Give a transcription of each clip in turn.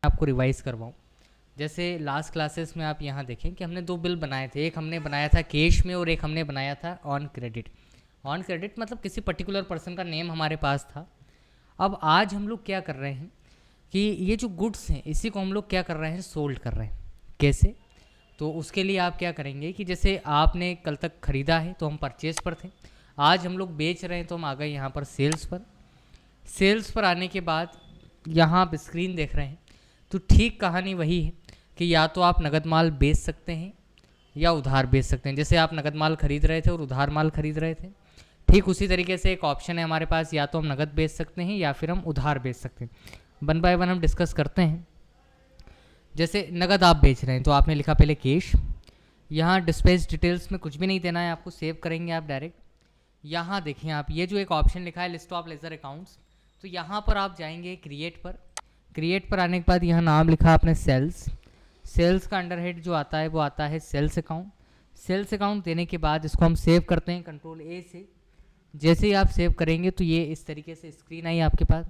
आपको रिवाइज करवाऊँ। जैसे last classes में आप यहाँ देखें कि हमने दो बिल बनाए थे, एक हमने बनाया था कैश में और एक हमने बनाया था ऑन क्रेडिट। ऑन क्रेडिट मतलब किसी पर्टिकुलर पर्सन का नेम हमारे पास था। अब आज हम लोग क्या कर रहे हैं कि ये जो गुड्स हैं इसी को हम लोग क्या कर रहे हैं, सोल्ड कर रहे हैं। कैसे? तो उसके लिए आप क्या करेंगे कि जैसे आपने कल तक ख़रीदा है तो हम परचेज पर थे, आज हम लोग बेच रहे हैं तो हम आ गए यहाँ पर सेल्स पर। सेल्स पर आने के बाद यहाँ आप स्क्रीन देख रहे हैं, तो ठीक कहानी वही है कि या तो आप नगद माल बेच सकते हैं या उधार बेच सकते हैं। जैसे आप नगद माल खरीद रहे थे और उधार माल खरीद रहे थे, ठीक उसी तरीके से एक ऑप्शन है हमारे पास, या तो हम नगद बेच सकते हैं या फिर हम उधार बेच सकते हैं। वन बाय वन हम डिस्कस करते हैं। जैसे नगद आप बेच रहे हैं तो आपने लिखा पहले कैश, यहाँ डिस्पैच डिटेल्स में कुछ भी नहीं देना है आपको, सेव करेंगे आप डायरेक्ट। यहाँ देखें आप, ये जो एक ऑप्शन लिखा है लिस्ट ऑफ लेजर अकाउंट्स, तो यहाँ पर आप जाएंगे क्रिएट पर। क्रिएट पर आने के बाद यहाँ नाम लिखा आपने सेल्स। सेल्स का अंडर हेड जो आता है वो आता है सेल्स अकाउंट। सेल्स अकाउंट देने के बाद इसको हम सेव करते हैं कंट्रोल ए से। जैसे ही आप सेव करेंगे तो ये इस तरीके से स्क्रीन आई आपके पास।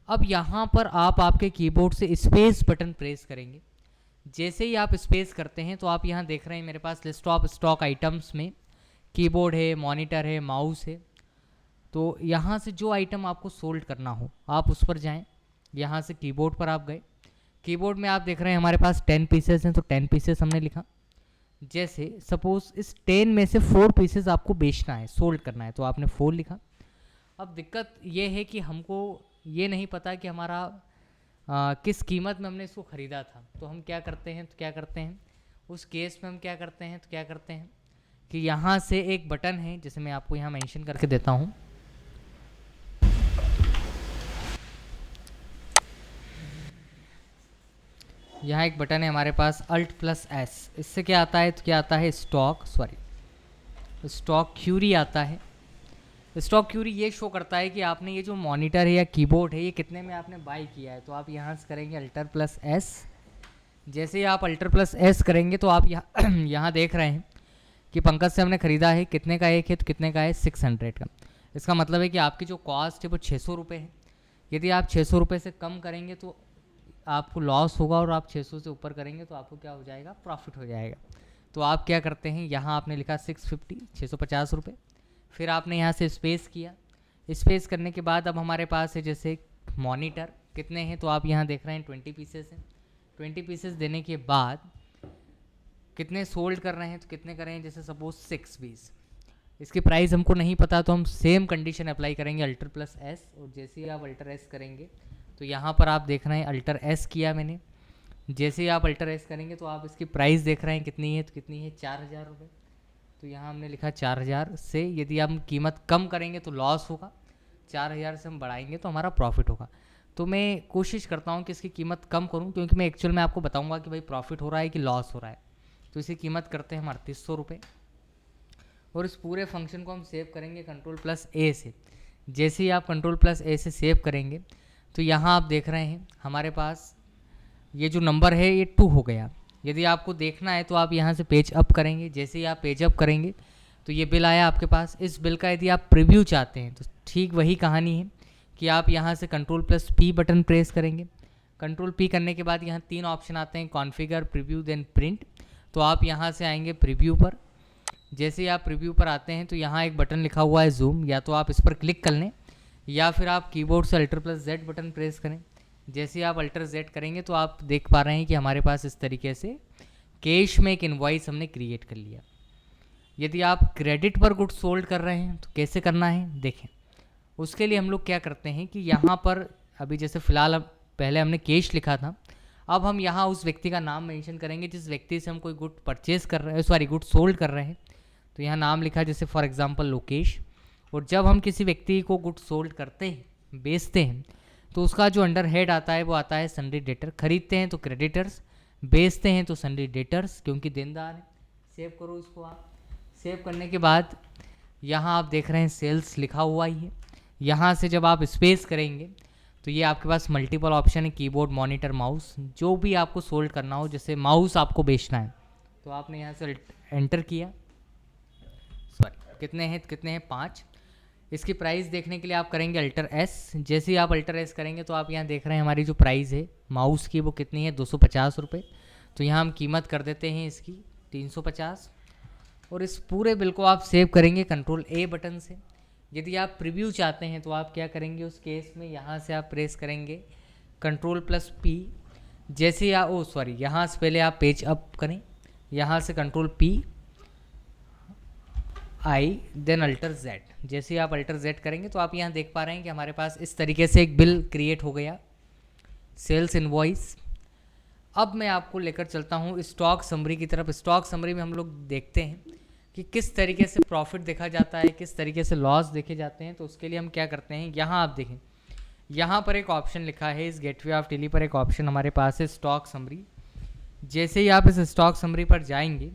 अब यहाँ पर आप आपके कीबोर्ड से स्पेस बटन प्रेस करेंगे। जैसे ही आप स्पेस करते हैं तो आप यहाँ देख रहे हैं मेरे पास लिस्ट ऑफ स्टॉक आइटम्स में कीबोर्ड है, मॉनिटर है, माउस है। तो यहाँ से जो आइटम आपको सोल्ड करना हो आप उस पर जाएं। यहाँ से कीबोर्ड पर आप गए, कीबोर्ड में आप देख रहे हैं हमारे पास 10 पीसेस हैं, तो 10 पीसेस हमने लिखा। जैसे सपोज इस 10 में से 4 पीसेस आपको बेचना है, सोल्ड करना है, तो आपने 4 लिखा। अब दिक्कत ये है कि हमको ये नहीं पता कि हमारा किस कीमत में हमने इसको ख़रीदा था। तो हम क्या करते हैं उस केस में हम क्या करते हैं कि यहाँ से एक बटन है, जैसे मैं आपको यहाँ मेंशन करके देता हूँ। यहाँ एक बटन है हमारे पास Alt+S, इससे क्या आता है, तो क्या आता है स्टॉक क्यूरी आता है। स्टॉक क्यूरी ये शो करता है कि आपने ये जो मॉनिटर है या कीबोर्ड है ये कितने में आपने बाय किया है। तो आप यहाँ से करेंगे Alt+S। जैसे ही आप Alt+S करेंगे तो आप यहाँ यहाँ देख रहे हैं कि पंकज से हमने ख़रीदा है, कितने का एक है, तो कितने का है, 600 का। इसका मतलब है कि आपकी जो कॉस्ट है वो 600 रुपये है। यदि आप 600 रुपये से कम करेंगे तो आपको लॉस होगा, और आप 600 से ऊपर करेंगे तो आपको क्या हो जाएगा, प्रॉफिट हो जाएगा। तो आप क्या करते हैं, यहाँ आपने लिखा 650, 650 रुपये, फिर आपने यहाँ से स्पेस किया। स्पेस करने के बाद अब हमारे पास है जैसे मॉनिटर कितने हैं, तो आप यहाँ देख रहे हैं 20 पीसेस हैं। 20 पीसेस देने के बाद कितने सोल्ड कर रहे हैं, तो कितने कर रहे हैं, जैसे सपोज 6 पीस। इसकी प्राइस हमको नहीं पता तो हम सेम कंडीशन अप्लाई करेंगे Alt+S, और जैसे ही आप Alt+S करेंगे तो यहाँ पर आप देख रहे हैं Alt+S किया मैंने। जैसे ही आप Alt+S करेंगे तो आप इसकी प्राइस देख रहे हैं कितनी है, तो कितनी है, 4000 रुपये। तो यहाँ हमने लिखा 4000 से, यदि हम कीमत कम करेंगे तो लॉस होगा, 4000 से हम बढ़ाएंगे तो हमारा प्रॉफिट होगा। तो मैं कोशिश करता हूँ कि इसकी कीमत कम करूँ, क्योंकि मैं एक्चुअल में आपको बताऊँगा कि भाई प्रॉफिट हो रहा है कि लॉस हो रहा है। तो इसकी कीमत करते हैं हम 3800 रुपये, और इस पूरे फंक्शन को हम सेव करेंगे Ctrl+A से। जैसे ही आप Ctrl+A से सेव करेंगे तो यहाँ आप देख रहे हैं हमारे पास ये जो नंबर है ये 2 हो गया। यदि आपको देखना है तो आप यहाँ से पेज अप करेंगे। जैसे ही आप पेज अप करेंगे तो ये बिल आया आपके पास। इस बिल का यदि आप प्रीव्यू चाहते हैं तो ठीक वही कहानी है कि आप यहाँ से Ctrl+P बटन प्रेस करेंगे। Ctrl+P करने के बाद यहाँ 3 ऑप्शन आते हैं, कॉन्फ़िगर, प्रीव्यू, देन प्रिंट। तो आप यहाँ से आएंगे प्रीव्यू पर। जैसे ही आप प्रीव्यू पर आते हैं तो यहाँ एक बटन लिखा हुआ है जूम, या तो आप इस पर क्लिक कर लें या फिर आप कीबोर्ड से Alt+Z बटन प्रेस करें। जैसे ही आप Alt+Z करेंगे तो आप देख पा रहे हैं कि हमारे पास इस तरीके से कैश में एक इनवॉइस हमने क्रिएट कर लिया। यदि आप क्रेडिट पर गुड्स सोल्ड कर रहे हैं तो कैसे करना है देखें। उसके लिए हम लोग क्या करते हैं कि यहाँ पर अभी जैसे फ़िलहाल पहले हमने कैश लिखा था, अब हम यहाँ उस व्यक्ति का नाम मेंशन करेंगे जिस व्यक्ति से हम कोई गुड परचेज़ कर रहे हैं, गुड सोल्ड कर रहे हैं। तो यहाँ नाम लिखा जैसे फॉर एग्जांपल लोकेश। और जब हम किसी व्यक्ति को गुड सोल्ड करते हैं, बेचते हैं, तो उसका जो अंडर हेड आता है वो आता है सन्डी डेटर। खरीदते हैं तो क्रेडिटर्स, बेचते हैं तो सन्डी डेटर्स, क्योंकि देनदार है। सेव करो इसको आप। सेव करने के बाद यहाँ आप देख रहे हैं सेल्स लिखा हुआ ही है। यहाँ से जब आप स्पेस करेंगे तो ये आपके पास मल्टीपल ऑप्शन है, कीबोर्ड, मॉनिटर, माउस, जो भी आपको सोल्ड करना हो। जैसे माउस आपको बेचना है तो आपने यहाँ से एंटर किया। कितने हैं 5। इसकी प्राइस देखने के लिए आप करेंगे अल्टर एस। जैसे ही आप अल्टर एस करेंगे तो आप यहाँ देख रहे हैं हमारी जो प्राइस है माउस की वो कितनी है, 250 रुपये। तो यहाँ हम कीमत कर देते हैं इसकी 350। और इस पूरे बिल को आप सेव करेंगे कंट्रोल ए बटन से। यदि आप प्रीव्यू चाहते हैं तो आप क्या करेंगे उस केस में, यहाँ से आप प्रेस करेंगे कंट्रोल प्लस पी। जैसे ही आप यहाँ से पहले आप पेज अप करें, यहाँ से control P I then alter Z. जैसे ही आप अल्टर जेड करेंगे तो आप यहाँ देख पा रहे हैं कि हमारे पास इस तरीके से एक बिल क्रिएट हो गया, सेल्स इनवॉइस। अब मैं आपको लेकर चलता हूँ स्टॉक समरी की तरफ। स्टॉक समरी में हम लोग देखते हैं कि किस तरीके से प्रॉफिट देखा जाता है, किस तरीके से लॉस देखे जाते हैं। तो उसके लिए हम क्या करते हैं, यहाँ आप देखें, यहाँ पर एक ऑप्शन लिखा है, इस गेटवे ऑफ टेली पर एक ऑप्शन हमारे पास है स्टॉक समरी। जैसे ही आप इस स्टॉक समरी पर जाएंगे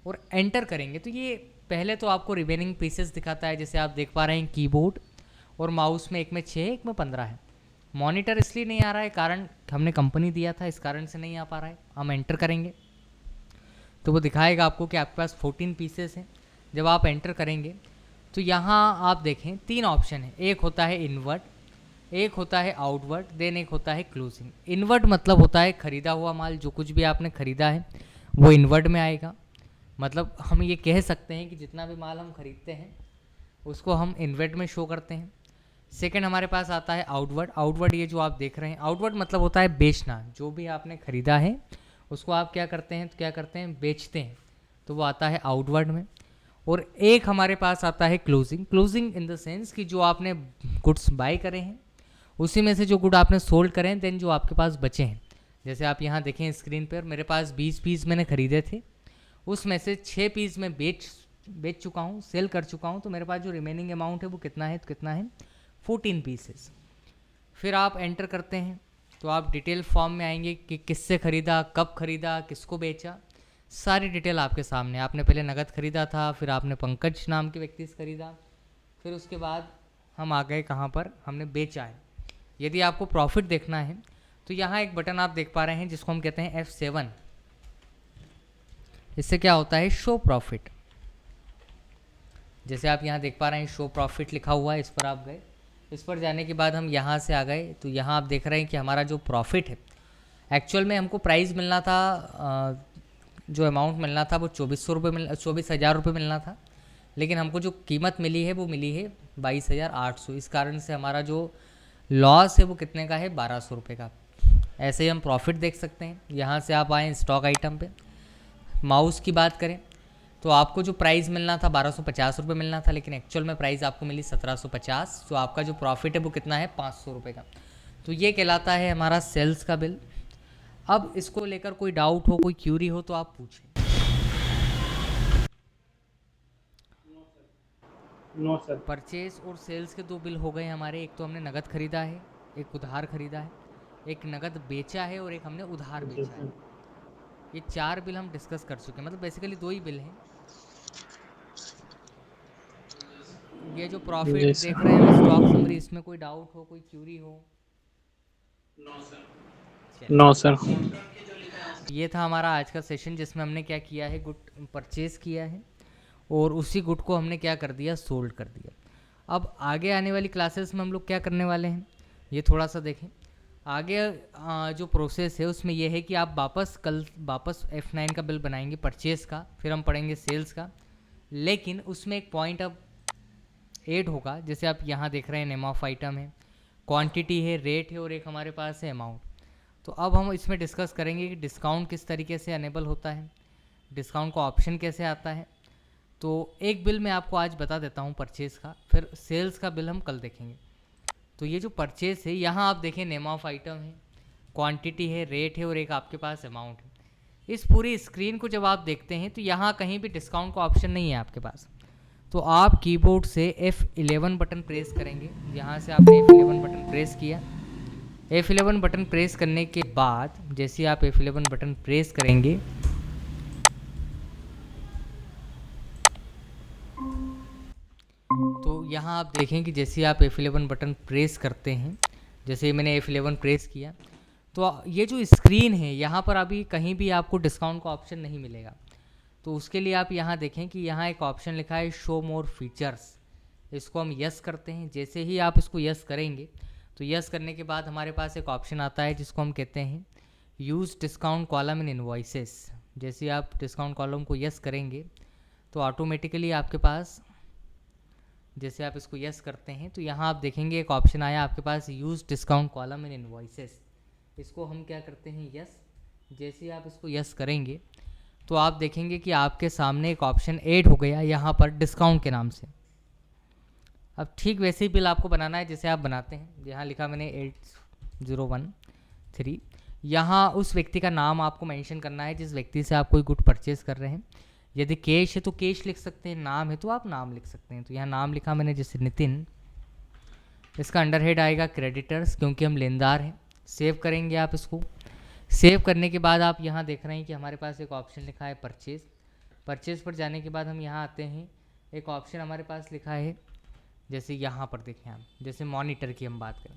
और एंटर करेंगे तो ये पहले तो आपको रिमेनिंग पीसेस दिखाता है। जैसे आप देख पा रहे हैं कीबोर्ड और माउस में एक में 6 एक में 15 है। मॉनिटर इसलिए नहीं आ रहा है, कारण हमने कंपनी दिया था, इस कारण से नहीं आ पा रहा है। हम एंटर करेंगे तो वो दिखाएगा आपको कि आपके पास 14 पीसेस हैं। जब आप एंटर करेंगे तो यहाँ आप देखें 3 ऑप्शन है, एक होता है इनवर्ट, एक होता है आउटवर्ट, देन एक होता है क्लोजिंग। इनवर्ट मतलब होता है खरीदा हुआ माल, जो कुछ भी आपने खरीदा है वो इनवर्ट में आएगा। मतलब हम ये कह सकते हैं कि जितना भी माल हम खरीदते हैं उसको हम इनवर्ट में शो करते हैं। सेकंड हमारे पास आता है आउटवर्ड। आउटवर्ड ये जो आप देख रहे हैं, आउटवर्ड मतलब होता है बेचना। जो भी आपने खरीदा है उसको आप क्या करते हैं, तो क्या करते हैं, बेचते हैं, तो वो आता है आउटवर्ड में। और एक हमारे पास आता है closing. Closing in the sense कि जो आपने गुड्स बाय करे हैं उसी में से जो गुड आपने सोल्ड करें हैं, देन जो आपके पास बचे हैं। जैसे आप यहाँ देखें स्क्रीन पर, मेरे पास 20 पीस मैंने खरीदे थे, उसमें से 6 पीस मैं बेच चुका हूँ, सेल कर चुका हूँ। तो मेरे पास जो रिमेनिंग अमाउंट है वो कितना है, तो कितना है 14 पीसेस। फिर आप एंटर करते हैं तो आप डिटेल फॉर्म में आएंगे कि किससे ख़रीदा, कब ख़रीदा, किसको बेचा, सारी डिटेल आपके सामने। आपने पहले नगद ख़रीदा था, फिर आपने पंकज नाम के व्यक्ति से ख़रीदा, फिर उसके बाद हम आ गए कहाँ पर, हमने बेचा है। यदि आपको प्रॉफिट देखना है तो यहाँ एक बटन आप देख पा रहे हैं जिसको हम कहते हैं F7। इससे क्या होता है, शो प्रॉफिट। जैसे आप यहाँ देख पा रहे हैं शो प्रॉफिट लिखा हुआ है, इस पर आप गए। इस पर जाने के बाद हम यहाँ से आ गए तो यहाँ आप देख रहे हैं कि हमारा जो प्रॉफिट है, एक्चुअल में हमको प्राइस मिलना था, जो अमाउंट मिलना था वो 24,000 रुपये मिलना था, लेकिन हमको जो कीमत मिली है वो मिली है 22,800। इस कारण से हमारा जो लॉस है वो कितने का है, 1200 रुपये का। ऐसे ही हम प्रॉफिट देख सकते हैं। यहाँ से आप आएँ स्टॉक आइटम पे, माउस की बात करें तो आपको जो प्राइस मिलना था 1250 रुपये मिलना था, लेकिन एक्चुअल में प्राइस आपको मिली 1750। तो आपका जो प्रॉफिट है वो कितना है, 500 रुपये का। तो ये कहलाता है हमारा सेल्स का बिल। अब इसको लेकर कोई डाउट हो, कोई क्यूरी हो तो आप पूछें। No sir. परचेज और सेल्स के 2 बिल हो गए हमारे। एक तो हमने नगद खरीदा है, एक उधार खरीदा है, एक नगद बेचा है और एक हमने उधार बेचा है। ये 4 बिल हम डिस्कस कर चुके हैं, मतलब बेसिकली 2 ही बिल हैं। ये जो प्रॉफिट देख रहे हैं स्टॉक समरी, इसमें कोई डाउट हो, कोई क्यूरी हो? No sir. ये था हमारा आज का सेशन जिसमें हमने क्या किया है, गुड परचेज किया है और उसी गुड को हमने क्या कर दिया, सोल्ड कर दिया। अब आगे आने वाली क्लासेस में हम लोग क्या करने वाले हैं, ये थोड़ा सा देखें। आगे जो प्रोसेस है उसमें यह है कि आप वापस F9 का बिल बनाएंगे परचेज़ का, फिर हम पढ़ेंगे सेल्स का। लेकिन उसमें एक पॉइंट अब ऐड होगा। जैसे आप यहाँ देख रहे हैं नेम ऑफ आइटम है, क्वांटिटी है, रेट है और एक हमारे पास है अमाउंट। तो अब हम इसमें डिस्कस करेंगे कि डिस्काउंट किस तरीके से अनेबल होता है, डिस्काउंट का ऑप्शन कैसे आता है। तो एक बिल मैं आपको आज बता देता हूँ परचेज़ का, फिर सेल्स का बिल हम कल देखेंगे। तो ये जो परचेज़ है, यहाँ आप देखें नेम ऑफ आइटम है, क्वांटिटी है, रेट है और एक आपके पास अमाउंट है। इस पूरी स्क्रीन को जब आप देखते हैं तो यहाँ कहीं भी डिस्काउंट का ऑप्शन नहीं है आपके पास। तो आप कीबोर्ड से F11 बटन प्रेस करेंगे। यहाँ से आपने F11 बटन प्रेस किया। F11 बटन प्रेस करने के बाद जैसे ही आप F11 बटन प्रेस करेंगे तो यहाँ आप देखें कि जैसे आप F11 बटन प्रेस करते हैं, जैसे मैंने F11 प्रेस किया तो ये जो स्क्रीन है यहाँ पर अभी कहीं भी आपको डिस्काउंट का ऑप्शन नहीं मिलेगा। तो उसके लिए आप यहाँ देखें कि यहाँ एक ऑप्शन लिखा है शो मोर फीचर्स, इसको हम यस करते हैं। जैसे ही आप इसको यस करेंगे तो यस करने के बाद हमारे पास एक ऑप्शन आता है जिसको हम कहते हैं use discount column in invoices. जैसे आप डिस्काउंट कॉलम को यस करेंगे तो ऑटोमेटिकली आपके पास, जैसे आप इसको यस करते हैं तो यहाँ आप देखेंगे एक ऑप्शन आया आपके पास use discount column in invoices. इसको हम क्या करते हैं यस। जैसे आप इसको यस करेंगे तो आप देखेंगे कि आपके सामने एक ऑप्शन ऐड हो गया यहाँ पर डिस्काउंट के नाम से। अब ठीक वैसे ही बिल आपको बनाना है जैसे आप बनाते हैं। यहाँ लिखा मैंने 8013। यहाँ उस व्यक्ति का नाम आपको मेंशन करना है जिस व्यक्ति से आप कोई गुड परचेज कर रहे हैं। यदि कैश है तो कैश लिख सकते हैं, नाम है तो आप नाम लिख सकते हैं। तो यहाँ नाम लिखा मैंने जैसे नितिन। इसका अंडरहेड आएगा क्रेडिटर्स क्योंकि हम लेनदार हैं। सेव करेंगे आप इसको। सेव करने के बाद आप यहाँ देख रहे हैं कि हमारे पास एक ऑप्शन लिखा है परचेज। परचेज पर जाने के बाद हम यहाँ आते हैं, एक ऑप्शन हमारे पास लिखा है जैसे यहाँ पर देखें आप, जैसे मॉनिटर की हम बात करें,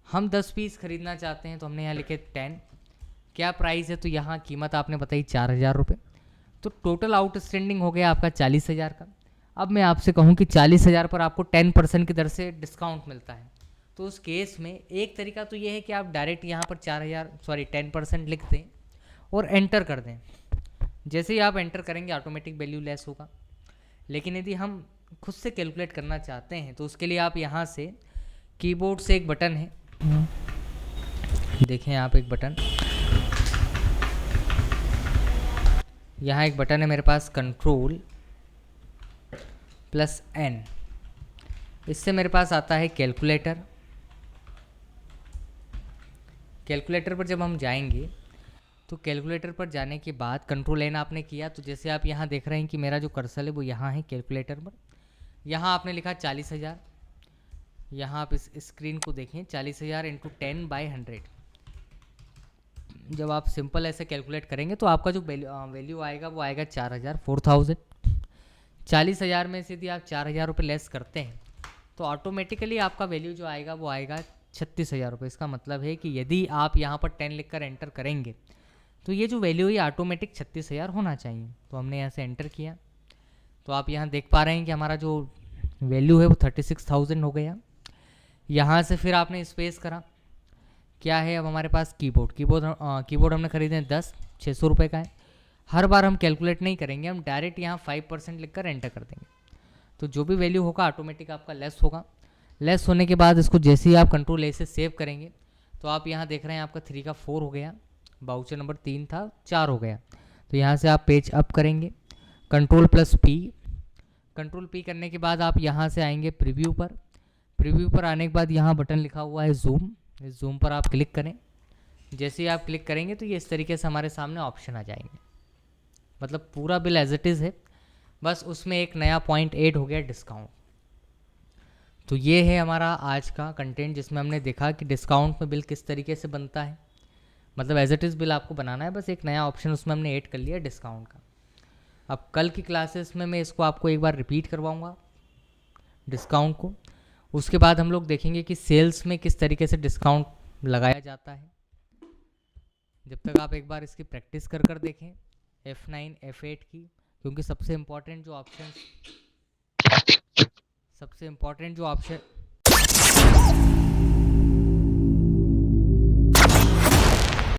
हम 10 पीस खरीदना चाहते हैं तो हमने यहाँ लिखे 10। क्या प्राइस है तो यहाँ कीमत आपने बताई 4000 रुपये। तो टोटल आउटस्टैंडिंग हो गया आपका 40,000 का। अब मैं आपसे कहूँ कि 40,000 पर आपको 10% की दर से डिस्काउंट मिलता है, तो उस केस में एक तरीका तो ये है कि आप डायरेक्ट यहाँ पर 10% लिख दें और एंटर कर दें। जैसे ही आप एंटर करेंगे ऑटोमेटिक वैल्यू लेस होगा। लेकिन यदि हम खुद से कैलकुलेट करना चाहते हैं तो उसके लिए आप यहाँ से कीबोर्ड से एक बटन है, देखें आप एक बटन, यहाँ एक बटन है मेरे पास Ctrl+N। इससे मेरे पास आता है कैलकुलेटर। कैलकुलेटर पर जब हम जाएंगे तो कैलकुलेटर पर जाने के बाद Ctrl+N आपने किया तो जैसे आप यहाँ देख रहे हैं कि मेरा जो कर्सर है वो यहाँ है कैलकुलेटर पर। यहाँ आपने लिखा 40,000। यहाँ आप इस स्क्रीन को देखें, 40,000 × 10/100। जब आप सिंपल ऐसे कैलकुलेट करेंगे तो आपका जो वैल्यू आएगा वो आएगा 4000। 40,000 में से यदि आप 4,000 रुपये लेस करते हैं तो ऑटोमेटिकली आपका वैल्यू जो आएगा वो आएगा 36,000 रुपये। इसका मतलब है कि यदि आप यहाँ पर 10 लिख कर एंटर करेंगे तो ये जो वैल्यू है ऑटोमेटिक 36,000 होना चाहिए। तो हमने यहाँ से एंटर किया तो आप यहाँ देख पा रहे हैं कि हमारा जो वैल्यू है वो 36,000 हो गया। यहाँ से फिर आपने स्पेस करा, क्या है अब हमारे पास कीबोर्ड हमने खरीदे हैं 10, 600 रुपये का है। हर बार हम कैलकुलेट नहीं करेंगे, हम डायरेक्ट यहाँ 5% लिख कर एंटर कर देंगे तो जो भी वैल्यू होगा ऑटोमेटिक आपका लेस होगा। लेस होने के बाद इसको जैसे ही आप Ctrl+A से सेव करेंगे तो आप यहाँ देख रहे हैं आपका 3 का 4 हो गया, बाउचर नंबर 3 था 4 हो गया। तो यहाँ से आप पेज अप करेंगे, Ctrl+P करने के बाद आप यहाँ से आएंगे प्रीव्यू पर। प्रीव्यू पर आने के बाद यहाँ बटन लिखा हुआ है जूम, इस जूम पर आप क्लिक करें। जैसे ही आप क्लिक करेंगे तो ये इस तरीके से हमारे सामने ऑप्शन आ जाएंगे। मतलब पूरा बिल एज इट इज़ है, बस उसमें एक नया पॉइंट ऐड हो गया डिस्काउंट। तो ये है हमारा आज का कंटेंट जिसमें हमने देखा कि डिस्काउंट में बिल किस तरीके से बनता है। मतलब एज इट इज़ बिल आपको बनाना है, बस एक नया ऑप्शन उसमें हमने ऐड कर लिया डिस्काउंट का। अब कल की क्लासेस में मैं इसको आपको एक बार रिपीट करवाऊँगा डिस्काउंट को। उसके बाद हम लोग देखेंगे कि सेल्स में किस तरीके से डिस्काउंट लगाया जाता है। जब तक आप एक बार इसकी प्रैक्टिस कर कर देखें F9 F8 की, क्योंकि सबसे इम्पोर्टेंट जो ऑप्शन